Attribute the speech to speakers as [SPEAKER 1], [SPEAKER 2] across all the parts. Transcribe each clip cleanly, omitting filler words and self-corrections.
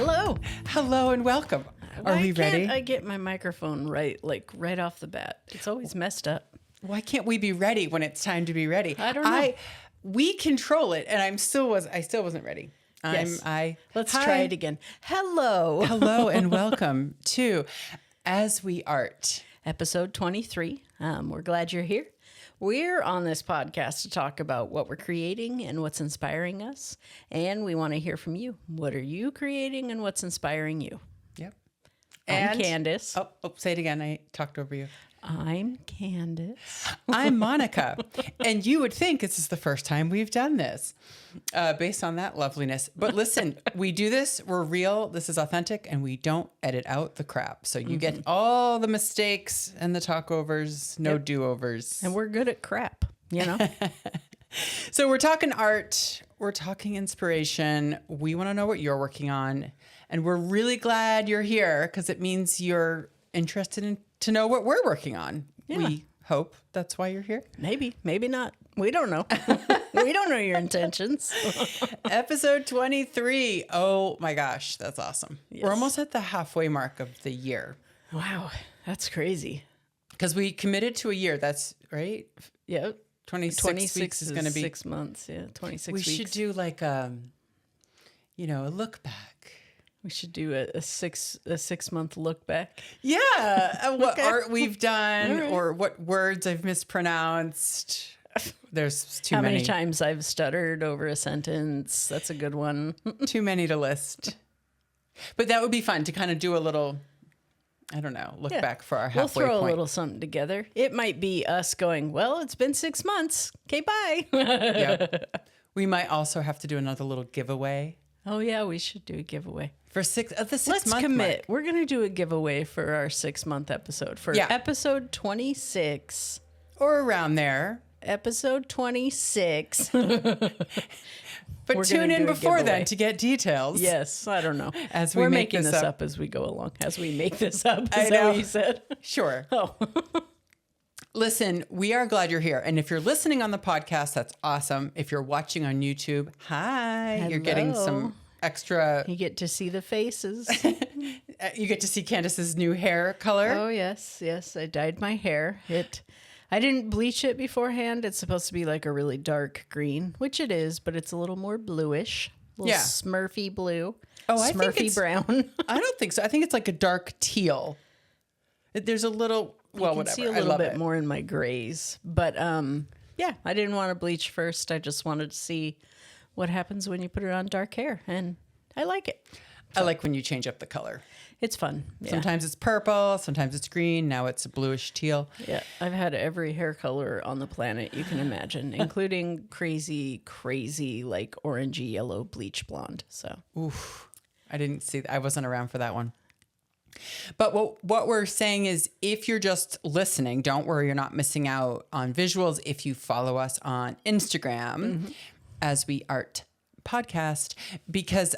[SPEAKER 1] Hello.
[SPEAKER 2] Hello and welcome. Are we ready?
[SPEAKER 1] Can't I get my microphone right off the bat? It's always messed up.
[SPEAKER 2] Why can't we be ready when it's time to be ready?
[SPEAKER 1] I don't know.
[SPEAKER 2] We control it, and I still wasn't ready.
[SPEAKER 1] Yes. Let's
[SPEAKER 2] Hi.
[SPEAKER 1] try it again. Hello.
[SPEAKER 2] Hello and welcome to As We Art.
[SPEAKER 1] Episode 23. We're glad you're here. We're on this podcast to talk about what we're creating and what's inspiring us. And we want to hear from you. What are you creating and what's inspiring you?
[SPEAKER 2] Yep.
[SPEAKER 1] I'm Candace.
[SPEAKER 2] Oh, say it again. I talked over you.
[SPEAKER 1] I'm Candace.
[SPEAKER 2] I'm Monica. And you would think this is the first time we've done this based on that loveliness. But listen, we do this. We're real. This is authentic. And we don't edit out the crap. So you get all the mistakes and the talkovers, no do-overs.
[SPEAKER 1] And we're good at crap, you know?
[SPEAKER 2] So we're talking art. We're talking inspiration. We want to know what you're working on. And we're really glad you're here because it means you're interested to know what we're working on.
[SPEAKER 1] Yeah.
[SPEAKER 2] We hope that's why you're here.
[SPEAKER 1] Maybe not. We don't know. We don't know your intentions.
[SPEAKER 2] Episode 23. Oh my gosh, that's awesome.
[SPEAKER 1] Yes.
[SPEAKER 2] We're almost at the halfway mark of the year.
[SPEAKER 1] Wow, that's crazy.
[SPEAKER 2] Because we committed to a year. That's right.
[SPEAKER 1] Yep.
[SPEAKER 2] 26 weeks is going to be
[SPEAKER 1] 6 months. Yeah, 26
[SPEAKER 2] we
[SPEAKER 1] weeks.
[SPEAKER 2] should do like a look back.
[SPEAKER 1] We should do a 6 month look back.
[SPEAKER 2] Yeah, what art we've done
[SPEAKER 1] right.
[SPEAKER 2] or what words I've mispronounced. There's too
[SPEAKER 1] How
[SPEAKER 2] many.
[SPEAKER 1] many times I've stuttered over a sentence. That's a good one.
[SPEAKER 2] Too many to list. But that would be fun to kind of do a little, I don't know, look back for our halfway
[SPEAKER 1] We'll throw
[SPEAKER 2] point.
[SPEAKER 1] a little something together. It might be us going, well, it's been 6 months. Okay, bye.
[SPEAKER 2] Yep. We might also have to do another little giveaway.
[SPEAKER 1] Oh, yeah, we should do a giveaway.
[SPEAKER 2] For the 6
[SPEAKER 1] Let's
[SPEAKER 2] month
[SPEAKER 1] commit.
[SPEAKER 2] mark.
[SPEAKER 1] We're going to do a giveaway for our 6 month episode. For
[SPEAKER 2] Yeah.
[SPEAKER 1] episode 26.
[SPEAKER 2] Or around there.
[SPEAKER 1] Episode 26.
[SPEAKER 2] But
[SPEAKER 1] We're
[SPEAKER 2] tune
[SPEAKER 1] gonna
[SPEAKER 2] in
[SPEAKER 1] do a
[SPEAKER 2] before
[SPEAKER 1] giveaway.
[SPEAKER 2] then to get details.
[SPEAKER 1] Yes, I don't know.
[SPEAKER 2] As we
[SPEAKER 1] We're
[SPEAKER 2] make
[SPEAKER 1] making
[SPEAKER 2] this
[SPEAKER 1] this
[SPEAKER 2] up.
[SPEAKER 1] up as we go along. As we make this up.
[SPEAKER 2] I
[SPEAKER 1] Is that
[SPEAKER 2] know.
[SPEAKER 1] what you said?
[SPEAKER 2] Sure.
[SPEAKER 1] Oh.
[SPEAKER 2] Listen, we are glad you're here. And if you're listening on the podcast, that's awesome. If you're watching on YouTube, hi. You're getting
[SPEAKER 1] Hello.
[SPEAKER 2] some extra,
[SPEAKER 1] You get to see the faces.
[SPEAKER 2] you get to see Candace's new hair color.
[SPEAKER 1] Oh, yes. Yes, I dyed my hair. I didn't bleach it beforehand. It's supposed to be like a really dark green, which it is, but it's a little more bluish. A little
[SPEAKER 2] Yeah.
[SPEAKER 1] Smurfy blue.
[SPEAKER 2] Oh, I think
[SPEAKER 1] Smurfy
[SPEAKER 2] it's-
[SPEAKER 1] brown.
[SPEAKER 2] I don't think so. I think it's like a dark teal. There's a little, well,
[SPEAKER 1] You can
[SPEAKER 2] whatever.
[SPEAKER 1] see a
[SPEAKER 2] I
[SPEAKER 1] little
[SPEAKER 2] love
[SPEAKER 1] bit
[SPEAKER 2] it.
[SPEAKER 1] more in my grays. But yeah, I didn't want to bleach first. I just wanted to see what happens when you put it on dark hair. And I like it.
[SPEAKER 2] I like when you change up the color.
[SPEAKER 1] It's fun. Yeah.
[SPEAKER 2] Sometimes it's purple, sometimes it's green. Now it's a bluish teal.
[SPEAKER 1] Yeah, I've had every hair color on the planet you can imagine, including crazy, like orangey yellow bleach blonde. So,
[SPEAKER 2] Oof. I didn't see that. I wasn't around for that one. But what we're saying is if you're just listening, don't worry, you're not missing out on visuals if you follow us on Instagram as We Art Podcast, because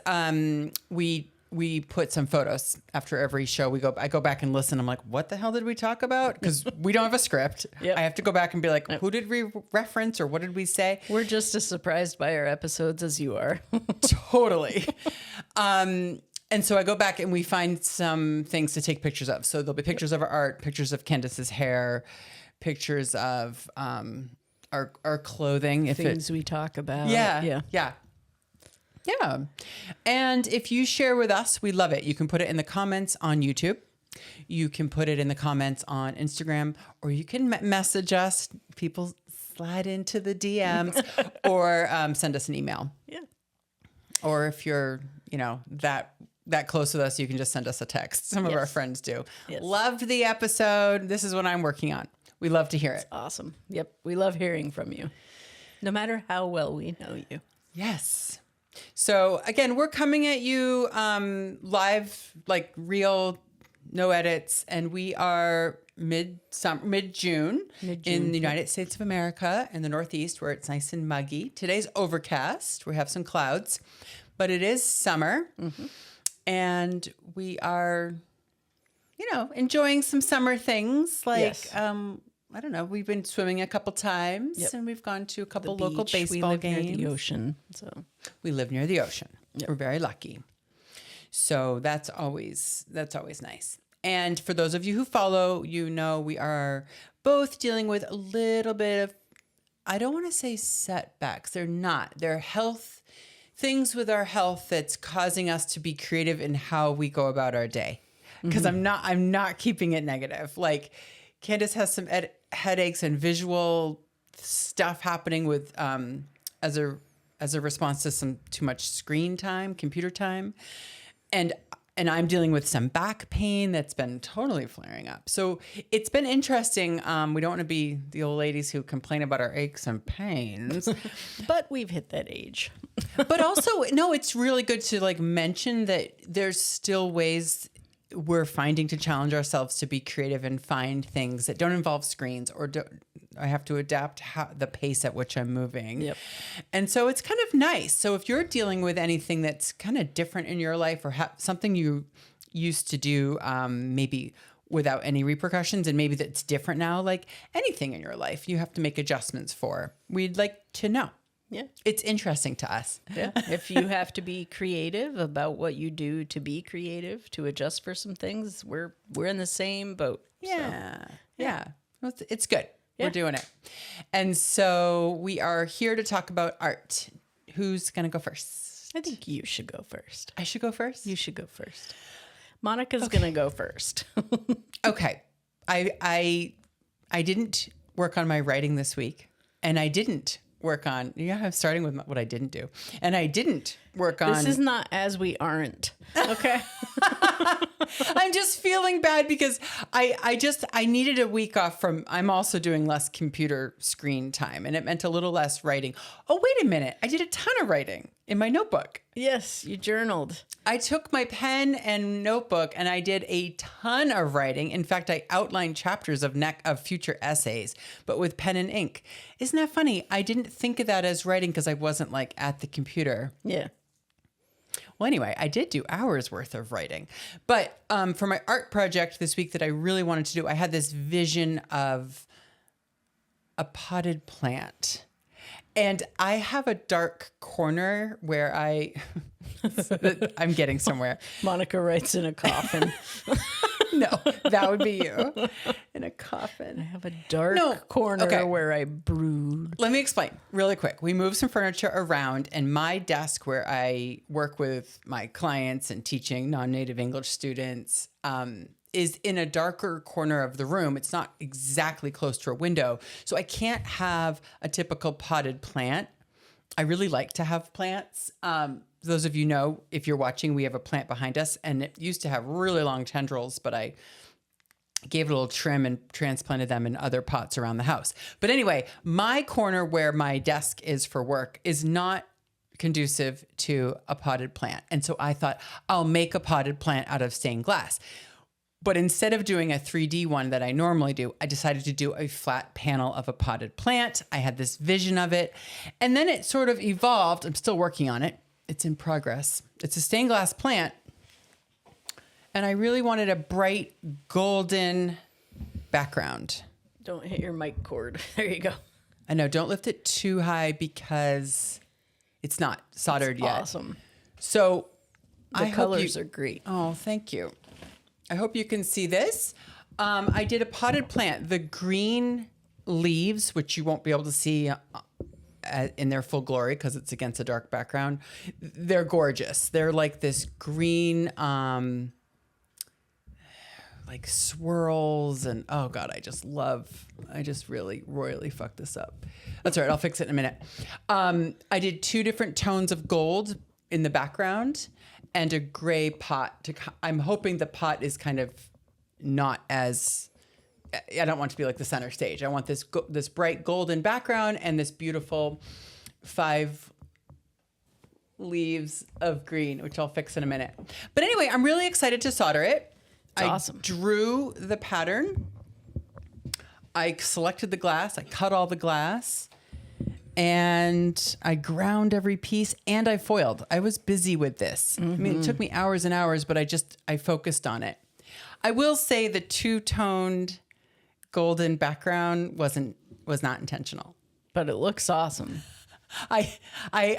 [SPEAKER 2] we put some photos after every show. I go back and listen. I'm like, what the hell did we talk about? Because we don't have a script.
[SPEAKER 1] Yep.
[SPEAKER 2] I have to go back and be like, who did we reference or what did we say?
[SPEAKER 1] we're just as surprised by our episodes as you are.
[SPEAKER 2] Totally. And so I go back and we find some things to take pictures of. So there'll be pictures of our art, pictures of Candace's hair, pictures of our clothing.
[SPEAKER 1] Things we talk about.
[SPEAKER 2] Yeah. And if you share with us, we love it. You can put it in the comments on YouTube. You can put it in the comments on Instagram, or you can message us. People slide into the DMs or send us an email.
[SPEAKER 1] Yeah.
[SPEAKER 2] Or if you're, that close with us, you can just send us a text. Some of our friends do.
[SPEAKER 1] Yes.
[SPEAKER 2] Loved the episode. This is what I'm working on. We love to hear it.
[SPEAKER 1] Awesome. Yep. We love hearing from you, no matter how well we know you.
[SPEAKER 2] Yes. So again, we're coming at you live, like real, no edits, and we are mid-June in the United States of America in the Northeast, where it's nice and muggy. Today's overcast. We have some clouds, but it is summer, and we are, enjoying some summer things like.
[SPEAKER 1] Yes.
[SPEAKER 2] I don't know. We've been swimming a couple times, and we've gone to a couple local baseball
[SPEAKER 1] we live
[SPEAKER 2] games.
[SPEAKER 1] near the ocean, so
[SPEAKER 2] We live near the ocean. We're very lucky. So that's always nice. And for those of you who follow, we are both dealing with a little bit of, I don't want to say setbacks. They're not. They're things with our health that's causing us to be creative in how we go about our day. Because I'm not keeping it negative. Like Candace has some headaches and visual stuff happening with as a response to some too much screen time, computer time. And I'm dealing with some back pain that's been totally flaring up. So it's been interesting. We don't want to be the old ladies who complain about our aches and pains.
[SPEAKER 1] But we've hit that age.
[SPEAKER 2] But also, no, it's really good to like mention that there's still ways we're finding to challenge ourselves to be creative and find things that don't involve screens or I have to adapt the pace at which I'm moving.
[SPEAKER 1] Yep.
[SPEAKER 2] And so it's kind of nice. So if you're dealing with anything that's kind of different in your life or something you used to do maybe without any repercussions and maybe that's different now, like anything in your life you have to make adjustments for, we'd like to know.
[SPEAKER 1] Yeah.
[SPEAKER 2] It's interesting to us.
[SPEAKER 1] Yeah. If you have to be creative about what you do to be creative, to adjust for some things, we're in the same boat.
[SPEAKER 2] Yeah. So. Yeah. Well, it's good.
[SPEAKER 1] Yeah.
[SPEAKER 2] We're doing it. And so we are here to talk about art. Who's going to go first?
[SPEAKER 1] I think you should go first.
[SPEAKER 2] I should go first?
[SPEAKER 1] You should go first. Monica's going to go first.
[SPEAKER 2] Okay. I didn't work on my writing this week, and I didn't work on, I'm starting with what I didn't do. And I didn't work on.
[SPEAKER 1] This is not as we aren't. Okay.
[SPEAKER 2] I'm just feeling bad because I needed a week off from, I'm also doing less computer screen time and it meant a little less writing. Oh, wait a minute. I did a ton of writing in my notebook.
[SPEAKER 1] Yes, you journaled.
[SPEAKER 2] I took my pen and notebook and I did a ton of writing. In fact, I outlined chapters of future essays, but with pen and ink. Isn't that funny? I didn't think of that as writing because I wasn't like at the computer.
[SPEAKER 1] Yeah.
[SPEAKER 2] Well, anyway, I did do hours worth of writing. But for my art project this week that I really wanted to do, I had this vision of a potted plant. And I have a dark corner where I'm getting somewhere.
[SPEAKER 1] Monica writes in a coffin.
[SPEAKER 2] No, that would be you. In a coffin.
[SPEAKER 1] I have a dark corner where I brood.
[SPEAKER 2] Let me explain really quick. We moved some furniture around and my desk where I work with my clients and teaching non-native English students is in a darker corner of the room. It's not exactly close to a window. So I can't have a typical potted plant. I really like to have plants. Those of you know, if you're watching, we have a plant behind us and it used to have really long tendrils, but I gave it a little trim and transplanted them in other pots around the house. But anyway, my corner where my desk is for work is not conducive to a potted plant. And so I thought I'll make a potted plant out of stained glass. But instead of doing a 3D one that I normally do, I decided to do a flat panel of a potted plant. I had this vision of it. And then it sort of evolved. I'm still working on it. It's in progress. It's a stained glass plant. And I really wanted a bright golden background.
[SPEAKER 1] Don't hit your mic cord. There you go.
[SPEAKER 2] I know. Don't lift it too high because it's not soldered yet.
[SPEAKER 1] Awesome.
[SPEAKER 2] So
[SPEAKER 1] the colors are great.
[SPEAKER 2] Oh, thank you. I hope you can see this. I did a potted plant. The green leaves, which you won't be able to see in their full glory because it's against a dark background, they're gorgeous. They're like this green, like swirls and oh God, I just really royally fucked this up. That's all right. I'll fix it in a minute. I did 2 different tones of gold in the background and a gray pot. I'm hoping the pot is kind of not as, I don't want it to be like the center stage. I want this bright golden background and this beautiful 5 leaves of green, which I'll fix in a minute. But anyway, I'm really excited to solder it.
[SPEAKER 1] It's awesome.
[SPEAKER 2] Drew the pattern. I selected the glass. I cut all the glass. And I ground every piece and I foiled. I was busy with this. Mm-hmm. I mean, it took me hours and hours, but I focused on it. I will say the 2-toned golden background was not intentional.
[SPEAKER 1] But it looks awesome.
[SPEAKER 2] I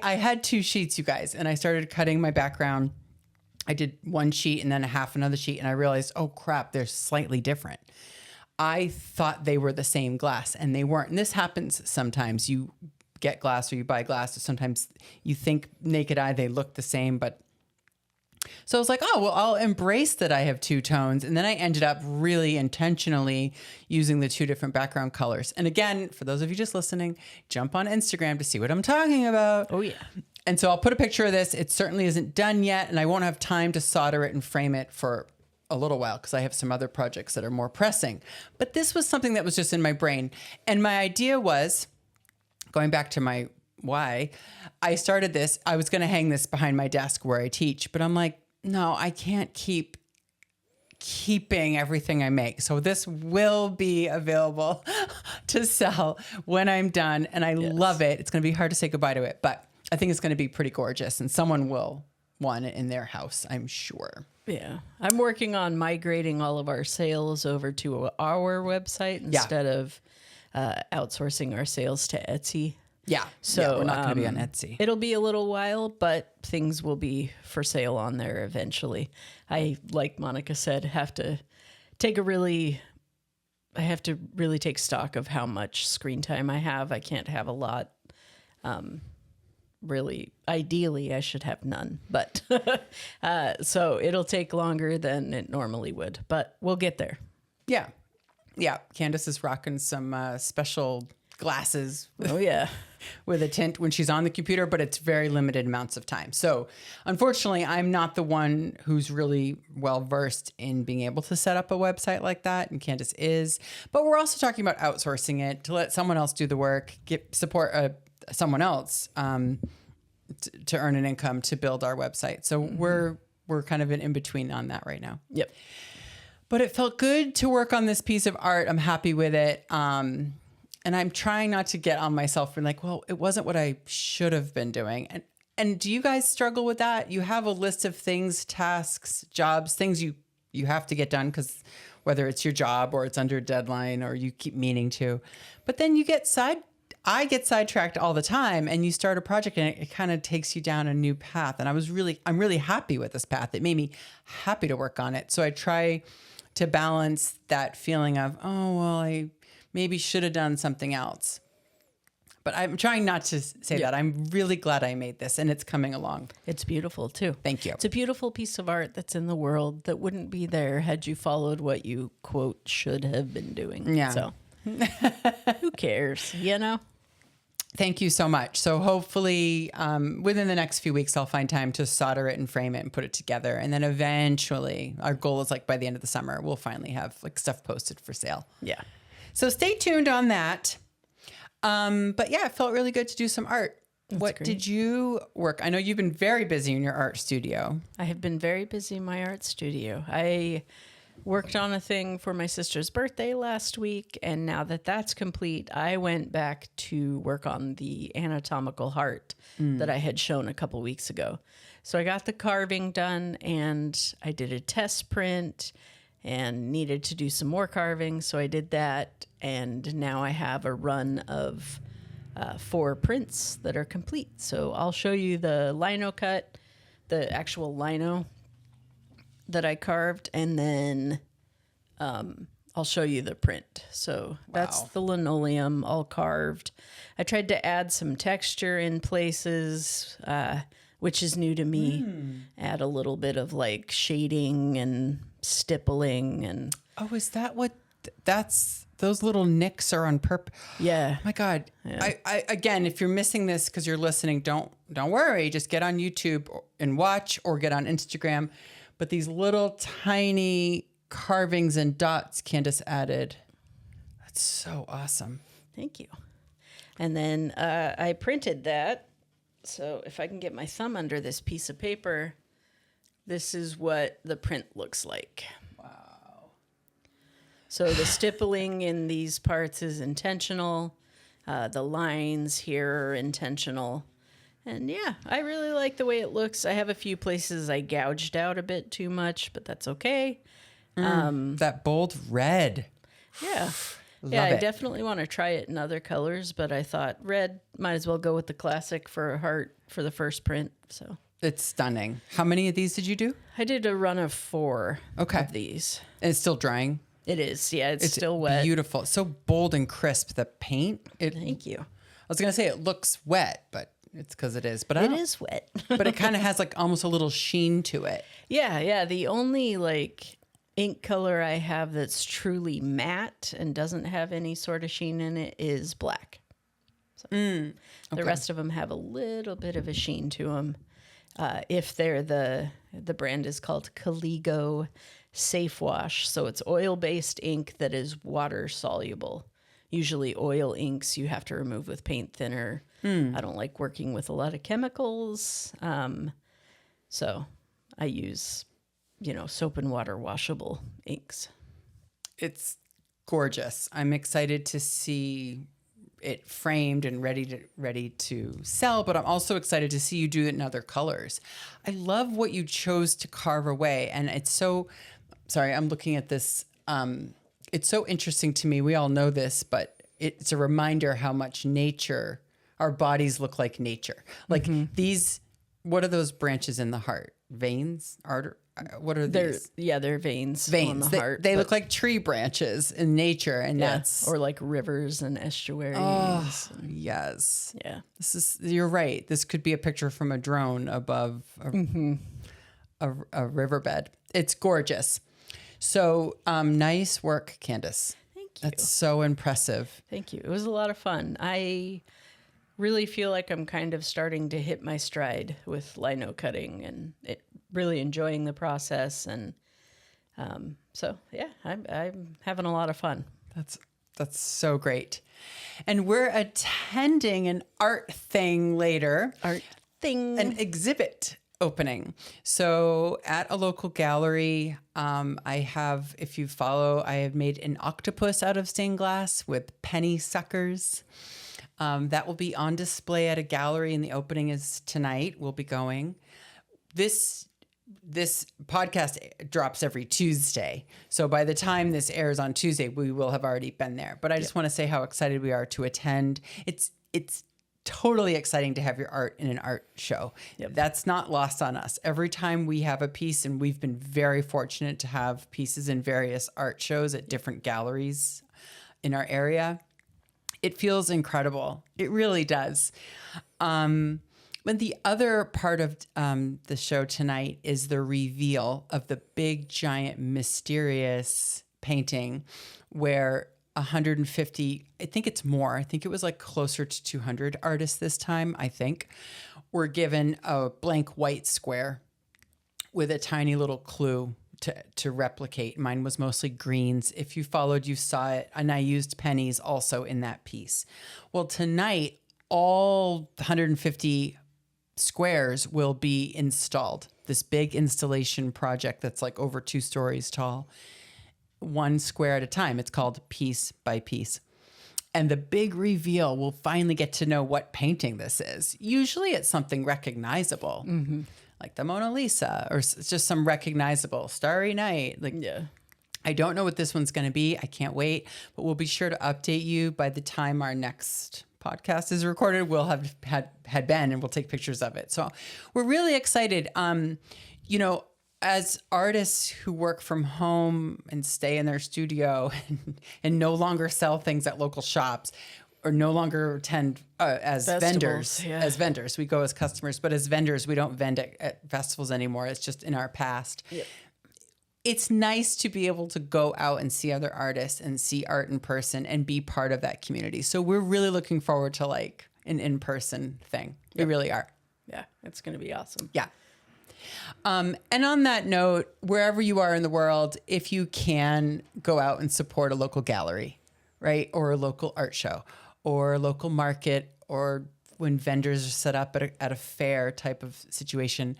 [SPEAKER 2] had 2 sheets, you guys, and I started cutting my background I did one sheet and then a half another sheet, and I realized, oh crap, they're slightly different. I thought they were the same glass, and they weren't. And this happens sometimes. You get glass or you buy glass, or sometimes you think naked eye they look the same, but so I was like, oh, well, I'll embrace that I have two tones. And then I ended up really intentionally using the two different background colors. And again, for those of you just listening, jump on Instagram to see what I'm talking about.
[SPEAKER 1] Oh, yeah.
[SPEAKER 2] And so I'll put a picture of this. It certainly isn't done yet, and I won't have time to solder it and frame it for a little while because I have some other projects that are more pressing. But this was something that was just in my brain. And my idea was, going back to my why, I started this. I was going to hang this behind my desk where I teach, but I'm like, no, I can't keep keeping everything I make. So this will be available to sell when I'm done. And I love it. It's going to be hard to say goodbye to it, but I think it's going to be pretty gorgeous, and someone will want it in their house, I'm sure.
[SPEAKER 1] Yeah. I'm working on migrating all of our sales over to our website instead of outsourcing our sales to Etsy.
[SPEAKER 2] Yeah.
[SPEAKER 1] So
[SPEAKER 2] we're not going to be on Etsy.
[SPEAKER 1] It'll be a little while, but things will be for sale on there eventually. I, like Monica said, have to really take stock of how much screen time I have. I can't have a lot. Really, ideally, I should have none, but so it'll take longer than it normally would, but we'll get there.
[SPEAKER 2] Yeah. Yeah. Candace is rocking some special glasses.
[SPEAKER 1] Oh, yeah.
[SPEAKER 2] With a tint when she's on the computer, but it's very limited amounts of time. So unfortunately, I'm not the one who's really well versed in being able to set up a website like that, and Candace is. But we're also talking about outsourcing it to let someone else do the work, support someone else to earn an income to build our website. So we're kind of in between on that right now.
[SPEAKER 1] Yep.
[SPEAKER 2] But it felt good to work on this piece of art. I'm happy with it. And I'm trying not to get on myself and like, well, it wasn't what I should have been doing. And do you guys struggle with that? You have a list of things, tasks, jobs, things you have to get done because whether it's your job or it's under deadline or you keep meaning to, but then I get sidetracked all the time, and you start a project and it kind of takes you down a new path. And I'm really happy with this path. It made me happy to work on it. So I try to balance that feeling of, oh, well, I maybe should have done something else. But I'm trying not to say that. I'm really glad I made this, and it's coming along.
[SPEAKER 1] It's beautiful, too.
[SPEAKER 2] Thank you.
[SPEAKER 1] It's a beautiful piece of art that's in the world that wouldn't be there had you followed what you, quote, should have been doing.
[SPEAKER 2] Yeah.
[SPEAKER 1] So who cares, you know?
[SPEAKER 2] Thank you so much. So hopefully within the next few weeks, I'll find time to solder it and frame it and put it together. And then eventually, our goal is like by the end of the summer, we'll finally have like stuff posted for sale.
[SPEAKER 1] Yeah.
[SPEAKER 2] So stay tuned on that. But yeah, it felt really good to do some art. What did you work? I know you've been very busy in your art studio.
[SPEAKER 1] I have been very busy in my art studio. I worked on a thing for my sister's birthday last week, and now that that's complete, I went back to work on the anatomical heart that I had shown a couple weeks ago. So I got the carving done, and I did a test print and needed to do some more carving, so I did that, and now I have a run of 4 prints that are complete. So I'll show you the lino cut, the actual lino that I carved, and then I'll show you the print. So that's the linoleum all carved. I tried to add some texture in places, which is new to me. Add a little bit of like shading and stippling and
[SPEAKER 2] is that what those little nicks are on purpose?
[SPEAKER 1] Yeah.
[SPEAKER 2] Oh my God. Yeah. I again, if you're missing this because you're listening, don't worry. Just get on YouTube and watch, or get on Instagram. But these little tiny carvings and dots Candace added. That's so awesome.
[SPEAKER 1] Thank you. And then I printed that. So if I can get my thumb under this piece of paper, this is what the print looks like.
[SPEAKER 2] Wow.
[SPEAKER 1] So the stippling in these parts is intentional. The lines here are intentional. And yeah, I really like the way it looks. I have a few places I gouged out a bit too much, but that's okay.
[SPEAKER 2] That bold red.
[SPEAKER 1] Yeah.
[SPEAKER 2] Love
[SPEAKER 1] I
[SPEAKER 2] it.
[SPEAKER 1] definitely want to try it in other colors, but I thought red might as well go with the classic for a heart for the first print. So
[SPEAKER 2] It's stunning. How many of these did you do?
[SPEAKER 1] I did a run of 4
[SPEAKER 2] Okay.
[SPEAKER 1] of these.
[SPEAKER 2] And it's still drying?
[SPEAKER 1] It is. Yeah, it's still wet.
[SPEAKER 2] Beautiful. So bold and crisp. The paint.
[SPEAKER 1] Thank you.
[SPEAKER 2] I was going to say it looks wet, but it's because it is. But
[SPEAKER 1] It is wet.
[SPEAKER 2] But it kind of has like almost a little sheen to it.
[SPEAKER 1] Yeah. The only like ink color I have that's truly matte and doesn't have any sort of sheen in it is black. So the rest of them have a little bit of a sheen to them. If they're the brand is called Caligo Safe Wash. So it's oil-based ink that is water soluble. Usually oil inks you have to remove with paint thinner. I don't like working with a lot of chemicals. So I use, soap and water washable inks.
[SPEAKER 2] It's gorgeous. I'm excited to see it framed and ready to sell, but I'm also excited to see you do it in other colors. I love what you chose to carve away, and it's so, sorry, I'm looking at this. It's so interesting to me. We all know this, but it's a reminder how much nature, our bodies look like nature. Like these, what are those branches in the heart? Veins? What are these?
[SPEAKER 1] They're veins on the heart.
[SPEAKER 2] They look like tree branches in nature, and that's
[SPEAKER 1] or like rivers and estuaries.
[SPEAKER 2] Oh, yes.
[SPEAKER 1] Yeah.
[SPEAKER 2] You're right. This could be a picture from a drone above a riverbed. It's gorgeous. So nice work, Candace.
[SPEAKER 1] Thank you.
[SPEAKER 2] That's so impressive.
[SPEAKER 1] Thank you. It was a lot of fun. I really feel like I'm kind of starting to hit my stride with lino cutting and really enjoying the process. And so, yeah, I'm having a lot of fun.
[SPEAKER 2] That's so great. And we're attending an art thing later. An exhibit opening. So at a local gallery, I have, if you follow, I have made an octopus out of stained glass with penny suckers. That will be on display at a gallery, and the opening is tonight. We'll be going. This podcast drops every Tuesday. So by the time this airs on Tuesday, we will have already been there. But I just want to say how excited we are to attend. It's totally exciting to have your art in an art show. Yep. That's not lost on us. Every time we have a piece, and we've been very fortunate to have pieces in various art shows at different galleries in our area, it feels incredible. It really does. But the other part of the show tonight is the reveal of the big, giant, mysterious painting where 150, I think it's more, I think it was like closer to 200 artists this time, I think, were given a blank white square with a tiny little clue to replicate. Mine was mostly greens. If you followed, you saw it. And I used pennies also in that piece. Well, tonight, all 150 squares will be installed. This big installation project that's like over 2 stories tall, 1 square at a time. It's called Piece by Piece. And the big reveal, we'll finally get to know what painting this is. Usually it's something recognizable, like the Mona Lisa, or just some recognizable Starry Night. I don't know what this one's going to be. I can't wait, but we'll be sure to update you by the time our next podcast is recorded. We'll have had been, and we'll take pictures of it. So we're really excited. As artists who work from home and stay in their studio and no longer sell things at local shops, or no longer attend as vendors.
[SPEAKER 1] Yeah.
[SPEAKER 2] As vendors, we go as customers, but as vendors, we don't vend at festivals anymore. It's just in our past. Yep. It's nice to be able to go out and see other artists and see art in person and be part of that community. So we're really looking forward to like an in-person thing. Yep. We really are.
[SPEAKER 1] Yeah, it's going to be awesome.
[SPEAKER 2] Yeah. And on that note, wherever you are in the world, if you can, go out and support a local gallery, right? Or a local art show, or a local market, or when vendors are set up at a fair type of situation,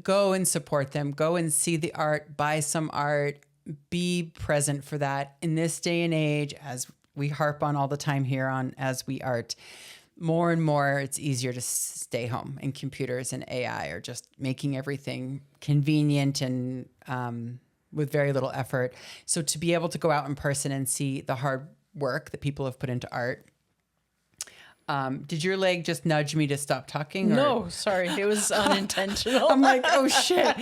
[SPEAKER 2] go and support them. Go and see the art, buy some art, be present for that. In this day and age, as we harp on all the time here on As We Art, more and more, it's easier to stay home, and computers and AI are just making everything convenient and with very little effort. So to be able to go out in person and see the hard work that people have put into art, Did your leg just nudge me to stop talking? Or?
[SPEAKER 1] No, sorry. It was unintentional.
[SPEAKER 2] I'm like, oh shit.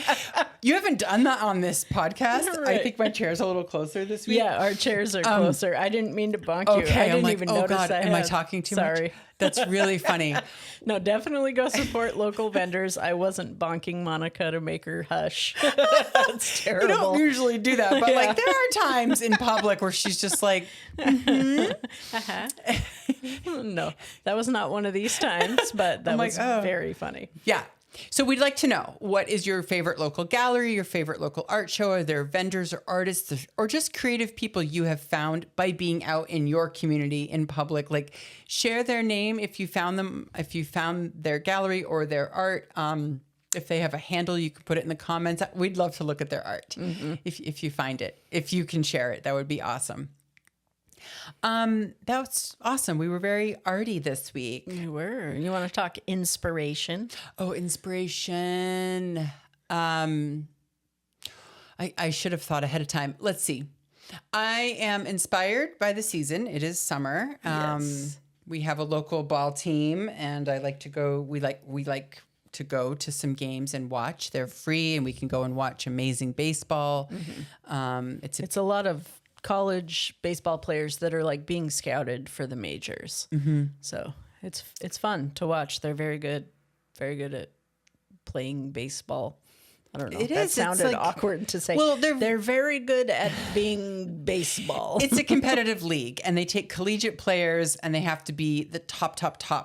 [SPEAKER 2] You haven't done that on this podcast.
[SPEAKER 1] Right.
[SPEAKER 2] I think my chair's a little closer this week.
[SPEAKER 1] Yeah, our chairs are closer. I didn't mean to bonk you.
[SPEAKER 2] Okay.
[SPEAKER 1] I didn't
[SPEAKER 2] I'm like,
[SPEAKER 1] even
[SPEAKER 2] oh
[SPEAKER 1] notice
[SPEAKER 2] God, am I talking too much?
[SPEAKER 1] Sorry.
[SPEAKER 2] That's really funny.
[SPEAKER 1] No, definitely go support local vendors. I wasn't bonking Monica to make her hush. That's
[SPEAKER 2] You
[SPEAKER 1] terrible.
[SPEAKER 2] don't usually do that, but
[SPEAKER 1] Yeah.
[SPEAKER 2] like there are times in public where she's just like,
[SPEAKER 1] No, that was not one of these times, but that
[SPEAKER 2] I'm like,
[SPEAKER 1] was
[SPEAKER 2] oh.
[SPEAKER 1] very funny.
[SPEAKER 2] yeah. So we'd like to know, what is your favorite local gallery, your favorite local art show? Are there vendors or artists or just creative people you have found by being out in your community in public? Like share their name if you found them, if you found their gallery or their art. If they have a handle, you can put it in the comments. We'd love to look at their art if you find it. If you can share it, that would be awesome. That was awesome. We were very arty this week.
[SPEAKER 1] You were. You want to talk inspiration?
[SPEAKER 2] Oh, inspiration. I should have thought ahead of time. Let's see. I am inspired by the season. It is summer.
[SPEAKER 1] Yes.
[SPEAKER 2] We have a local ball team, and I like to go. We like to go to some games and watch. They're free, and we can go and watch amazing baseball.
[SPEAKER 1] It's a lot of college baseball players that are like being scouted for the majors. So it's fun to watch. They're very good at playing baseball. I don't know.
[SPEAKER 2] It
[SPEAKER 1] That
[SPEAKER 2] is. It's
[SPEAKER 1] sounded
[SPEAKER 2] like-
[SPEAKER 1] awkward to say.
[SPEAKER 2] Well,
[SPEAKER 1] they're very good at being baseball.
[SPEAKER 2] It's a competitive league, and they take collegiate players, and they have to be the top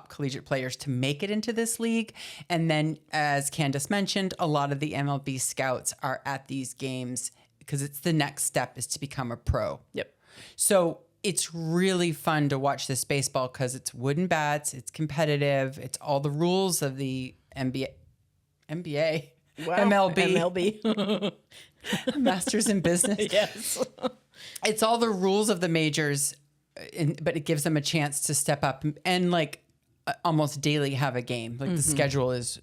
[SPEAKER 2] collegiate players to make it into this league. And then, as Candace mentioned, a lot of the MLB scouts are at these games because it's the next step is to become a pro.
[SPEAKER 1] Yep.
[SPEAKER 2] So it's really fun to watch this baseball because it's wooden bats, it's competitive, it's all the rules of the NBA.
[SPEAKER 1] Wow.
[SPEAKER 2] MLB. Masters in Business.
[SPEAKER 1] Yes.
[SPEAKER 2] It's all the rules of the majors, but it gives them a chance to step up and like almost daily have a game. Like the schedule is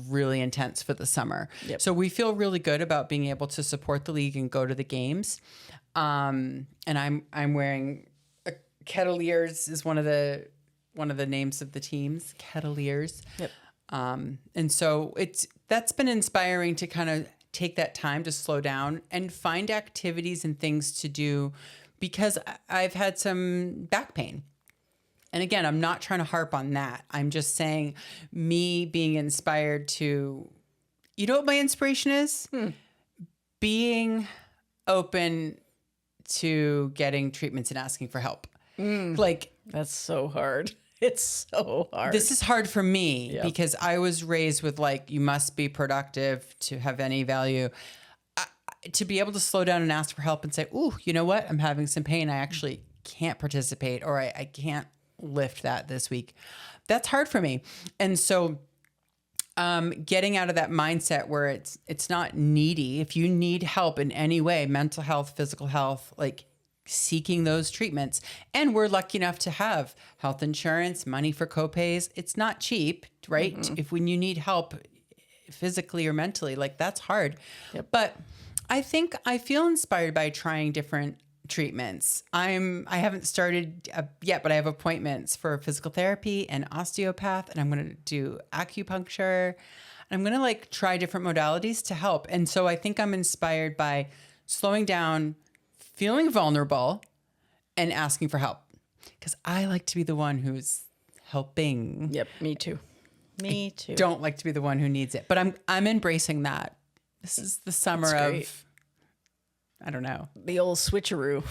[SPEAKER 2] really intense for the summer.
[SPEAKER 1] Yep.
[SPEAKER 2] So we feel really good about being able to support the league and go to the games. And I'm wearing Kettleers is one of the names of the teams. Kettleers.
[SPEAKER 1] Yep.
[SPEAKER 2] And so that's been inspiring to kind of take that time to slow down and find activities and things to do because I've had some back pain. And again, I'm not trying to harp on that. I'm just saying me being inspired to, you know what my inspiration is? Being open to getting treatments and asking for help. Like,
[SPEAKER 1] That's so hard. It's so hard.
[SPEAKER 2] this is hard for me
[SPEAKER 1] Yep.
[SPEAKER 2] because I was raised with like, you must be productive to have any value. To be able to slow down and ask for help and say, ooh, you know what? I'm having some pain. I actually can't participate or I can't lift that this week. That's hard for me. And so getting out of that mindset where it's not needy. If you need help in any way, mental health, physical health, like seeking those treatments. And we're lucky enough to have health insurance, money for copays. It's not cheap, right? If when you need help physically or mentally, like that's hard.
[SPEAKER 1] Yep.
[SPEAKER 2] But I think I feel inspired by trying different treatments. I haven't started yet, but I have appointments for physical therapy and osteopath, and I'm going to do acupuncture. And I'm going to like try different modalities to help. And so I think I'm inspired by slowing down, feeling vulnerable, and asking for help. Because I like to be the one who's helping.
[SPEAKER 1] Yep. Me too. Me too.
[SPEAKER 2] Don't like to be the one who needs it. But I'm embracing that. This is the summer
[SPEAKER 1] That's great.
[SPEAKER 2] of, I don't know.
[SPEAKER 1] The old switcheroo.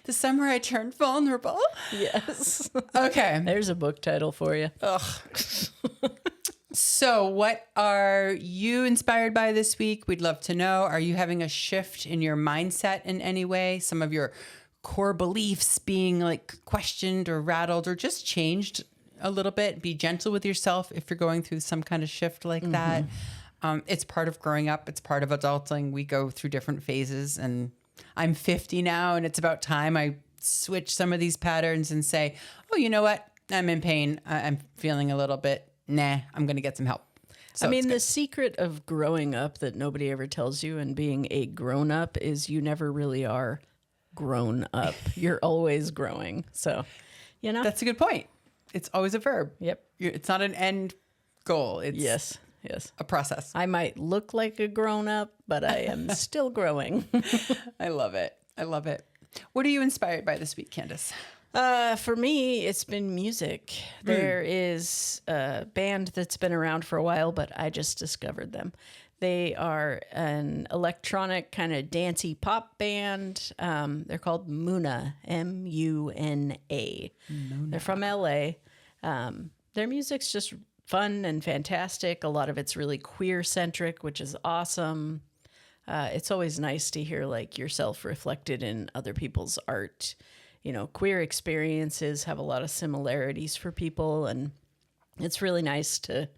[SPEAKER 2] The summer I turned vulnerable.
[SPEAKER 1] Yes.
[SPEAKER 2] Okay.
[SPEAKER 1] There's a book title for you.
[SPEAKER 2] So what are you inspired by this week? We'd love to know. Are you having a shift in your mindset in any way? Some of your core beliefs being like questioned or rattled or just changed a little bit? Be gentle with yourself if you're going through some kind of shift like that. It's part of growing up. It's part of adulting. We go through different phases, and I'm 50 now, and it's about time I switch some of these patterns and say, oh, you know what? I'm in pain. I'm feeling a little bit, I'm going to get some help. So
[SPEAKER 1] I mean, the secret of growing up that nobody ever tells you and being a grown up is you never really are grown up. You're always growing. So you know?
[SPEAKER 2] That's a good point. It's always a verb.
[SPEAKER 1] Yep.
[SPEAKER 2] It's not an end goal. It's
[SPEAKER 1] Yes.
[SPEAKER 2] a process.
[SPEAKER 1] I might look like a grown-up, but I am still growing.
[SPEAKER 2] I love it. I love it. What are you inspired by this week, Candace?
[SPEAKER 1] For me, it's been music. There is a band that's been around for a while, but I just discovered them. They are an electronic kind of dancey pop band. They're called Muna, M-U-N-A. They're from LA. Their music's just fun and fantastic. A lot of it's really queer-centric, which is awesome. It's always nice to hear like yourself reflected in other people's art. You know, queer experiences have a lot of similarities for people, and it's really nice to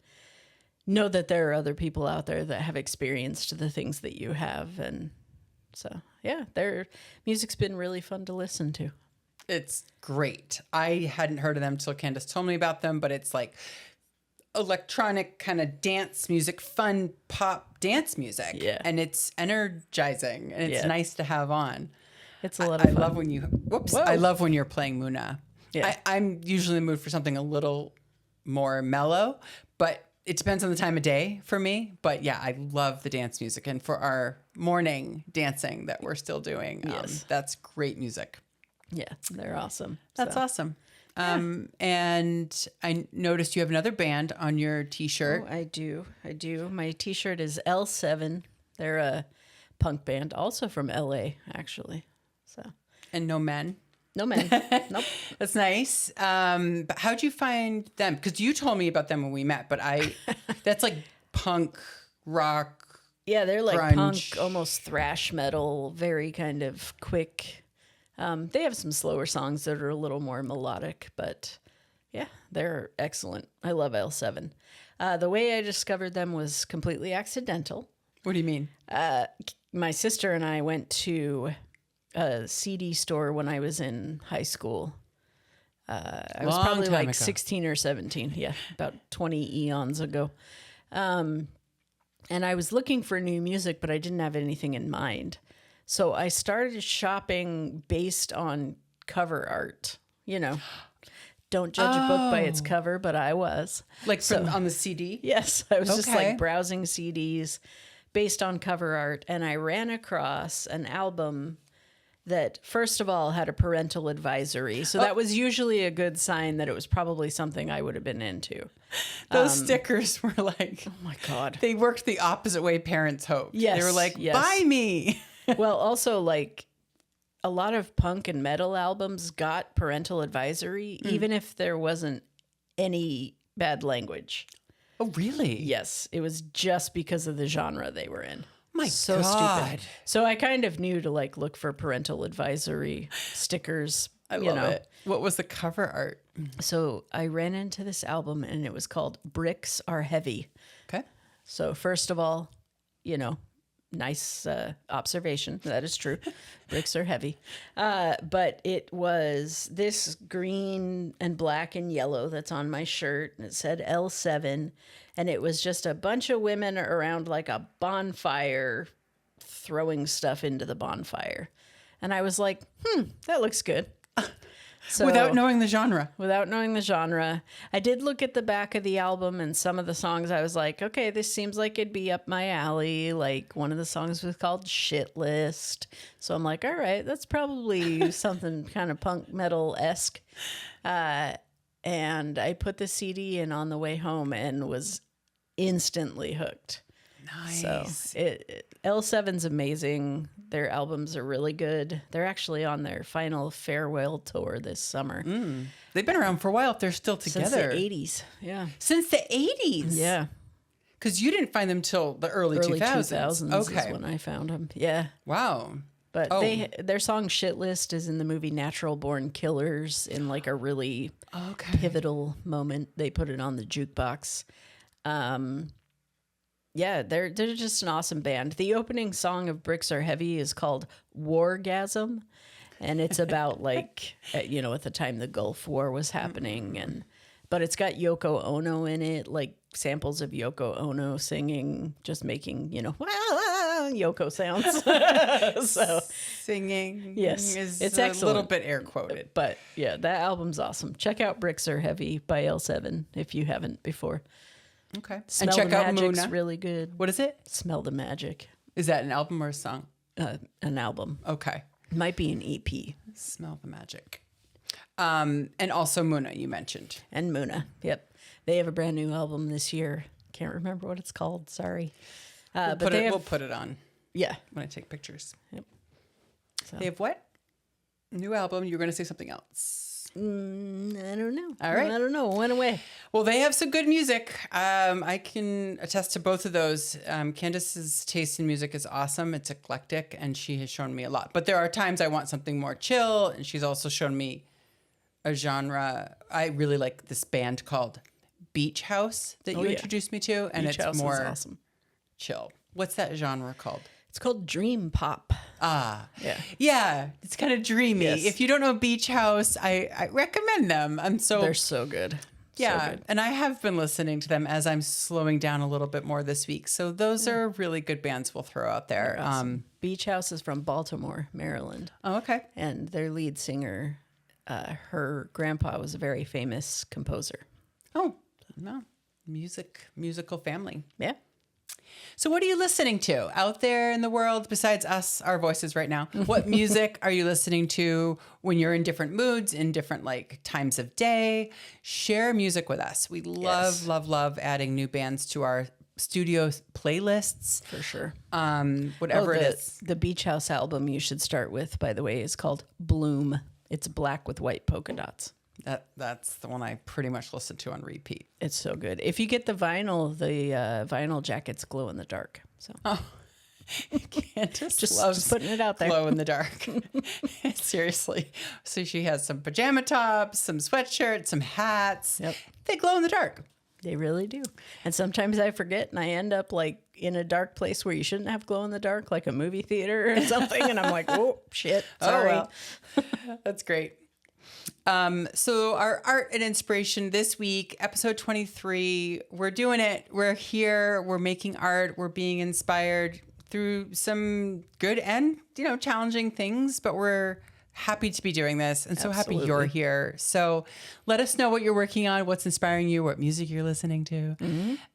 [SPEAKER 1] know that there are other people out there that have experienced the things that you have. And so, yeah, their music's been really fun to listen to.
[SPEAKER 2] It's great. I hadn't heard of them till Candace told me about them, but it's like electronic kind of dance music, fun pop dance music.
[SPEAKER 1] Yeah.
[SPEAKER 2] And it's energizing and it's nice to have on.
[SPEAKER 1] It's a lot of fun.
[SPEAKER 2] I love when you, I love when you're playing Muna.
[SPEAKER 1] Yeah.
[SPEAKER 2] I'm usually in the mood for something a little more mellow, but it depends on the time of day for me. But yeah, I love the dance music. And for our morning dancing that we're still doing, that's great music.
[SPEAKER 1] Yeah, they're awesome.
[SPEAKER 2] That's awesome. And I noticed you have another band on your t-shirt.
[SPEAKER 1] Oh, I do. My t-shirt is L7. They're a punk band, also from LA, actually. So.
[SPEAKER 2] And no men.
[SPEAKER 1] No men. Nope.
[SPEAKER 2] That's nice. But how'd you find them? Because you told me about them when we met, but that's like punk rock.
[SPEAKER 1] Yeah, they're like
[SPEAKER 2] grunge.
[SPEAKER 1] punk, almost thrash metal, very kind of quick. They have some slower songs that are a little more melodic, but yeah, they're excellent. I love L7. The way I discovered them was completely accidental.
[SPEAKER 2] What do you mean?
[SPEAKER 1] My sister and I went to a CD store when I was in high school. I was probably like ago. 16 or 17. Yeah, about 20 eons ago. And I was looking for new music, but I didn't have anything in mind. So I started shopping based on cover art. You know, don't judge a book by its cover, but I was.
[SPEAKER 2] Like on the CD?
[SPEAKER 1] Yes. I was just like browsing CDs based on cover art. And I ran across an album that, first of all, had a parental advisory. So that was usually a good sign that it was probably something I would have been into.
[SPEAKER 2] Those stickers were like,
[SPEAKER 1] oh my God.
[SPEAKER 2] They worked the opposite way parents hoped.
[SPEAKER 1] Yes.
[SPEAKER 2] They were like, buy me.
[SPEAKER 1] Well, also, like, a lot of punk and metal albums got parental advisory, even if there wasn't any bad language.
[SPEAKER 2] Oh, really?
[SPEAKER 1] Yes. It was just because of the genre they were in.
[SPEAKER 2] My
[SPEAKER 1] so
[SPEAKER 2] God.
[SPEAKER 1] stupid. So I kind of knew to like look for parental advisory stickers.
[SPEAKER 2] I love it. What was the cover art?
[SPEAKER 1] So I ran into this album and it was called Bricks Are Heavy.
[SPEAKER 2] Okay.
[SPEAKER 1] So first of all, you know, nice observation. That is true. Bricks are heavy. But it was this green and black and yellow that's on my shirt. And it said L7. And it was just a bunch of women around like a bonfire throwing stuff into the bonfire. And I was like, that looks good. So,
[SPEAKER 2] without knowing the genre.
[SPEAKER 1] Without knowing the genre. I did look at the back of the album and some of the songs I was like, okay, this seems like it'd be up my alley. Like one of the songs was called Shit List. So I'm like, all right, that's probably something kind of punk metal-esque. And I put the CD in on the way home and was instantly hooked.
[SPEAKER 2] Nice.
[SPEAKER 1] So L7's amazing. Their albums are really good. They're actually on their final farewell tour this summer.
[SPEAKER 2] They've been around for a while if they're still together.
[SPEAKER 1] Since the 80s. Yeah.
[SPEAKER 2] Since the 80s?
[SPEAKER 1] Yeah.
[SPEAKER 2] Because you didn't find them till the early 2000s.
[SPEAKER 1] Okay. Is when I found them. Yeah.
[SPEAKER 2] Wow.
[SPEAKER 1] But their song Shit List is in the movie Natural Born Killers in like a really pivotal moment. They put it on the jukebox. Yeah, they're just an awesome band. The opening song of Bricks Are Heavy is called Wargasm. And it's about like, at the time the Gulf War was happening and but it's got Yoko Ono in it, like samples of Yoko Ono singing, just making, Yoko sounds. So
[SPEAKER 2] Singing
[SPEAKER 1] yes,
[SPEAKER 2] is
[SPEAKER 1] it's
[SPEAKER 2] a
[SPEAKER 1] excellent.
[SPEAKER 2] little bit air quoted.
[SPEAKER 1] But yeah, that album's awesome. Check out Bricks Are Heavy by L7 if you haven't before.
[SPEAKER 2] Okay.
[SPEAKER 1] Smell
[SPEAKER 2] and check
[SPEAKER 1] the
[SPEAKER 2] out
[SPEAKER 1] Magic's
[SPEAKER 2] Muna.
[SPEAKER 1] really good.
[SPEAKER 2] What is it?
[SPEAKER 1] Smell the Magic.
[SPEAKER 2] Is that an album or a song?
[SPEAKER 1] An album.
[SPEAKER 2] Okay.
[SPEAKER 1] Might be an EP.
[SPEAKER 2] Smell the Magic. And also Muna, you mentioned.
[SPEAKER 1] And Muna. Yep. They have a brand new album this year. Can't remember what it's called. Sorry.
[SPEAKER 2] We'll put it on.
[SPEAKER 1] Yeah.
[SPEAKER 2] When I take pictures.
[SPEAKER 1] Yep. So.
[SPEAKER 2] They have what? New album. You were going to say something else.
[SPEAKER 1] I don't know.
[SPEAKER 2] All right.
[SPEAKER 1] I don't know. It went away.
[SPEAKER 2] Well, they have some good music. I can attest to both of those. Candace's taste in music is awesome. It's eclectic, and she has shown me a lot. But there are times I want something more chill, and she's also shown me a genre. I really like this band called Beach House that you introduced me to, and
[SPEAKER 1] Beach
[SPEAKER 2] it's
[SPEAKER 1] House
[SPEAKER 2] more
[SPEAKER 1] is awesome.
[SPEAKER 2] Chill. What's that genre called?
[SPEAKER 1] It's called Dream Pop.
[SPEAKER 2] Ah,
[SPEAKER 1] Yeah.
[SPEAKER 2] Yeah, it's kind of dreamy.
[SPEAKER 1] Yes.
[SPEAKER 2] If you don't know Beach House, I recommend them.
[SPEAKER 1] They're so good.
[SPEAKER 2] Yeah,
[SPEAKER 1] So good.
[SPEAKER 2] and I have been listening to them as I'm slowing down a little bit more this week. So those are really good bands we'll throw out there.
[SPEAKER 1] Awesome. Beach House is from Baltimore, Maryland.
[SPEAKER 2] Oh, okay.
[SPEAKER 1] And their lead singer, her grandpa was a very famous composer.
[SPEAKER 2] Oh, no. Musical family.
[SPEAKER 1] Yeah.
[SPEAKER 2] So what are you listening to out there in the world besides us, our voices right now? What music are you listening to when you're in different moods, in different like times of day? Share music with us. We love adding new bands to our studio playlists.
[SPEAKER 1] For sure.
[SPEAKER 2] Whatever it is.
[SPEAKER 1] The Beach House album you should start with, by the way, is called Bloom. It's black with white polka dots.
[SPEAKER 2] That's the one I pretty much listen to on repeat.
[SPEAKER 1] It's so good. If you get the vinyl jackets glow in the dark. So
[SPEAKER 2] Candace
[SPEAKER 1] just
[SPEAKER 2] loves
[SPEAKER 1] putting it out there.
[SPEAKER 2] glow in the dark. Seriously. So she has some pajama tops, some sweatshirts, some hats.
[SPEAKER 1] Yep.
[SPEAKER 2] They glow in the dark.
[SPEAKER 1] They really do. And sometimes I forget and I end up like in a dark place where you shouldn't have glow in the dark, like a movie theater or something. And I'm like, oh, shit. Sorry.
[SPEAKER 2] Oh, well. That's great. So our art and inspiration this week, episode 23, we're doing it. We're here. We're making art. We're being inspired through some good and, challenging things, but we're happy to be doing this and so happy you're here. So let us know what you're working on, what's inspiring you, what music you're listening to,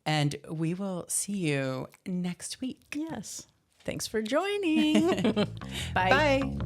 [SPEAKER 2] and we will see you next week.
[SPEAKER 1] Yes. Thanks for joining. Bye.
[SPEAKER 2] Bye.